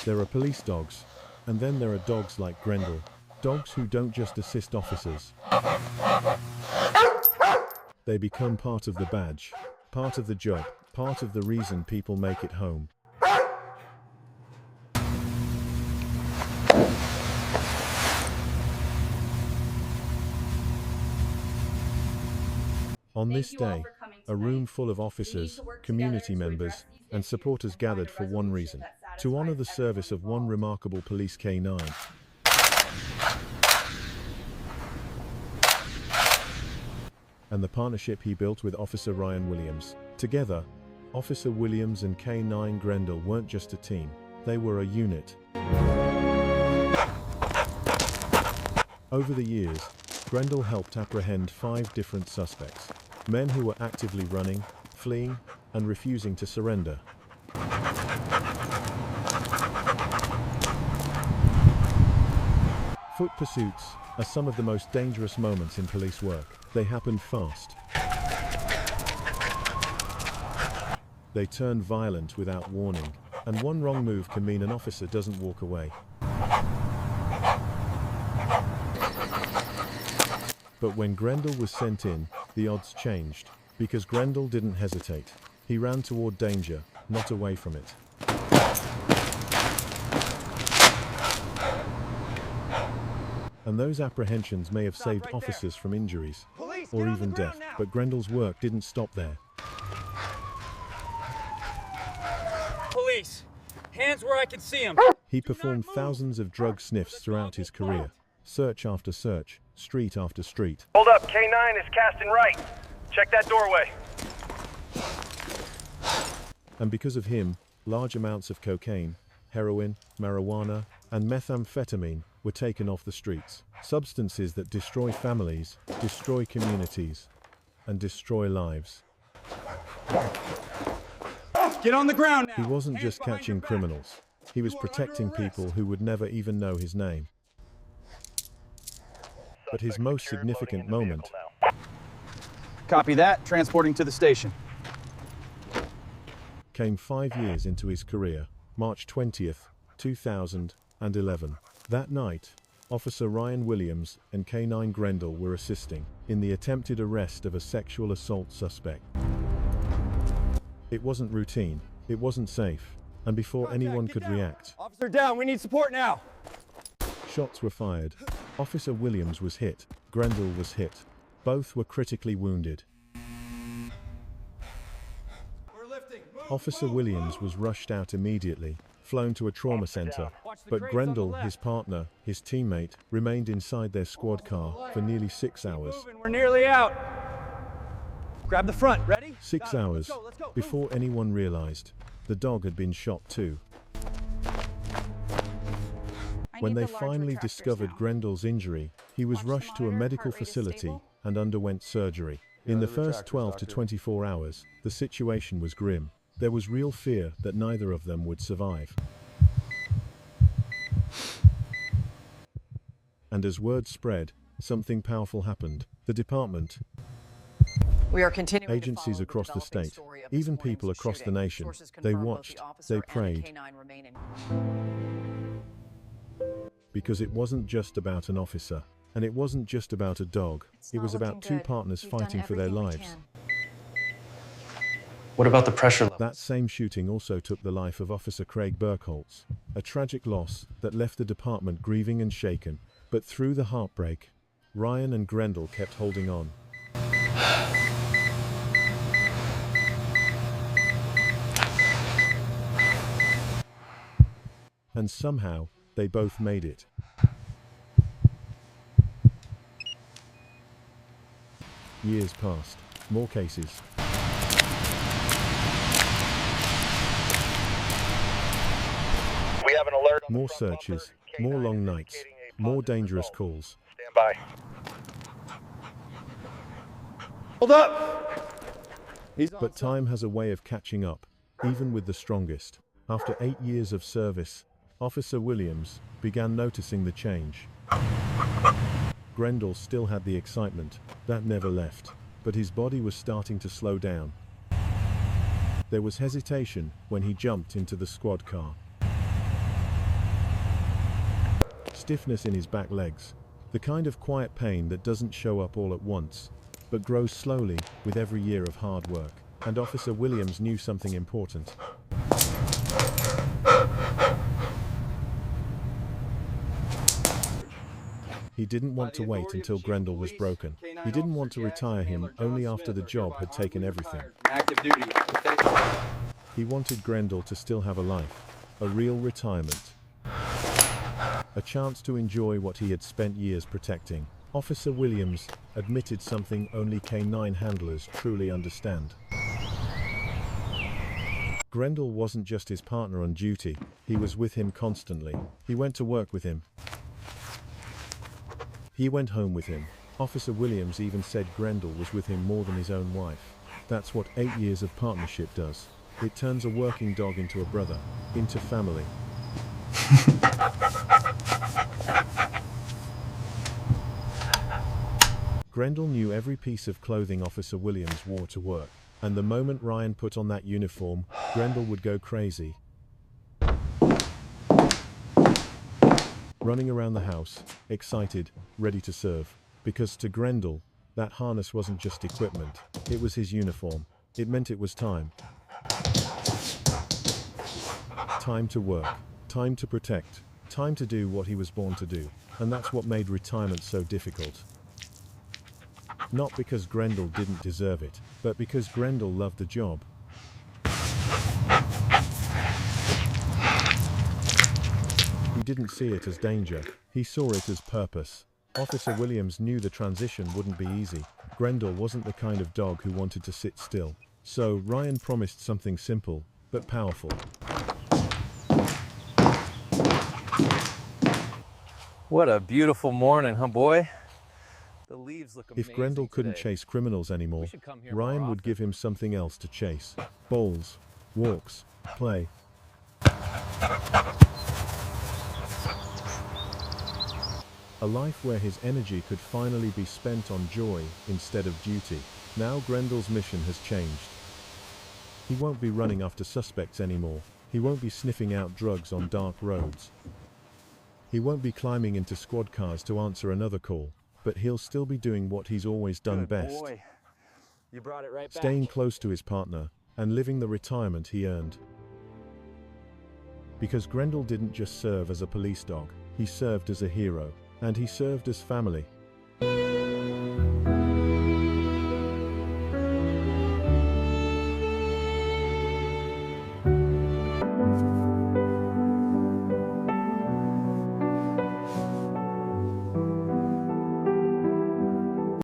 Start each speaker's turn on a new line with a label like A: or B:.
A: There are police dogs, and then there are dogs like Grendel, dogs who don't just assist officers. They become part of the badge, part of the job, part of the reason people make it home. On this day, a room full of officers, community members, and supporters gathered for one reason: to honor the service of one remarkable police K9. And the partnership he built with Officer Ryan Williams. Together, Officer Williams and K9 Grenle weren't just a team, they were a unit. Over the years, Grendel helped apprehend 5 different suspects, men who were actively running, fleeing, and refusing to surrender. Foot pursuits are some of the most dangerous moments in police work. They happen fast. They turn violent without warning, and one wrong move can mean an officer doesn't walk away. But when Grendel was sent in, the odds changed, because Grendel didn't hesitate. He ran toward danger, not away from it. And those apprehensions may have saved officers from injuries, or even death, but Grendel's work didn't stop there.
B: Police! Hands where I can see them!
A: He performed thousands of drug sniffs throughout his career, search after search, street after street.
C: Hold up, K9 is casting right. Check that doorway.
A: And because of him, large amounts of cocaine, heroin, marijuana, and methamphetamine were taken off the streets. Substances that destroy families, destroy communities, and destroy lives.
B: Get on the ground now!
A: He wasn't just catching criminals. He was protecting people who would never even know his name. But his most significant moment
B: Copy that. Transporting to the station.
A: came 5 years into his career, March 20th, 2011. That night, Officer Ryan Williams and K9 Grenle were assisting in the attempted arrest of a sexual assault suspect. It wasn't routine, it wasn't safe, and before anyone could react,
B: Officer down, we need support now!
A: shots were fired. Officer Williams was hit, Grendel was hit. Both were critically wounded. Officer Williams was rushed out immediately, flown to a trauma center, but Grendel, his partner, his teammate, remained inside their squad car for nearly 6 hours.
B: We're nearly out! Grab the front, ready?
A: 6 hours before anyone realized the dog had been shot too. When they finally discovered Grendel's injury, he was rushed to a medical facility and underwent surgery. In the first 12 to 24 hours, the situation was grim. There was real fear that neither of them would survive. And as word spread, something powerful happened. The department,
D: We are continuing
A: agencies across the state, even people across the nation, they watched, they prayed. Because it wasn't just about an officer, and it wasn't just about a dog, it was about 2 partners fighting for their lives.
E: What about the pressure level?
A: That same shooting also took the life of Officer Craig Burkholz, a tragic loss that left the department grieving and shaken. But through the heartbreak, Ryan and Grendel kept holding on. And somehow, they both made it. Years passed, more cases.
C: We have an alert on
A: More
C: the front
A: searches,
C: bumper.
A: more
C: K9
A: long
C: is
A: nights,
C: indicating a
A: more
C: positive
A: dangerous
C: result.
A: calls.
C: Stand by.
B: Hold up!
A: But time has a way of catching up, even with the strongest. After 8 years of service, Officer Williams began noticing the change. Grendel still had the excitement, that never left, but his body was starting to slow down. There was hesitation when he jumped into the squad car. stiffness in his back legs, the kind of quiet pain that doesn't show up all at once, but grows slowly with every year of hard work. And Officer Williams knew something important. He didn't want to wait until Grendel was broken. He didn't want to retire him only after the job had taken everything.
E: Active duty.
A: He wanted Grendel to still have a life, a real retirement, a chance to enjoy what he had spent years protecting. Officer Williams admitted something only K9 handlers truly understand. Grendel wasn't just his partner on duty, he was with him constantly. He went to work with him. He went home with him. Officer Williams even said Grendel was with him more than his own wife. That's what 8 years of partnership does. It turns a working dog into a brother, into family. Grendel knew every piece of clothing Officer Williams wore to work, and the moment Ryan put on that uniform, Grendel would go crazy. Running around the house, excited, ready to serve. Because to Grendel, that harness wasn't just equipment, it was his uniform. It meant it was time. Time to work, time to protect, time to do what he was born to do. And that's what made retirement so difficult. Not because Grendel didn't deserve it, but because Grendel loved the job. He didn't see it as danger, he saw it as purpose. Officer Williams knew the transition wouldn't be easy. Grendel wasn't the kind of dog who wanted to sit still. So Ryan promised something simple, but powerful.
E: What a beautiful morning, huh, boy? The leaves look amazing.
A: If Grendel couldn't
E: today.
A: chase criminals anymore,
E: We should come here
A: Ryan
E: more
A: would give him something else to chase. Bowls, walks, play. A life where his energy could finally be spent on joy instead of duty. Now Grendel's mission has changed. He won't be running after suspects anymore. He won't be sniffing out drugs on dark roads. He won't be climbing into squad cars to answer another call, but he'll still be doing what he's always done
E: Good
A: best.
E: boy. You brought it right back.
A: Staying close to his partner and living the retirement he earned. Because Grendel didn't just serve as a police dog, he served as a hero, and he served as family.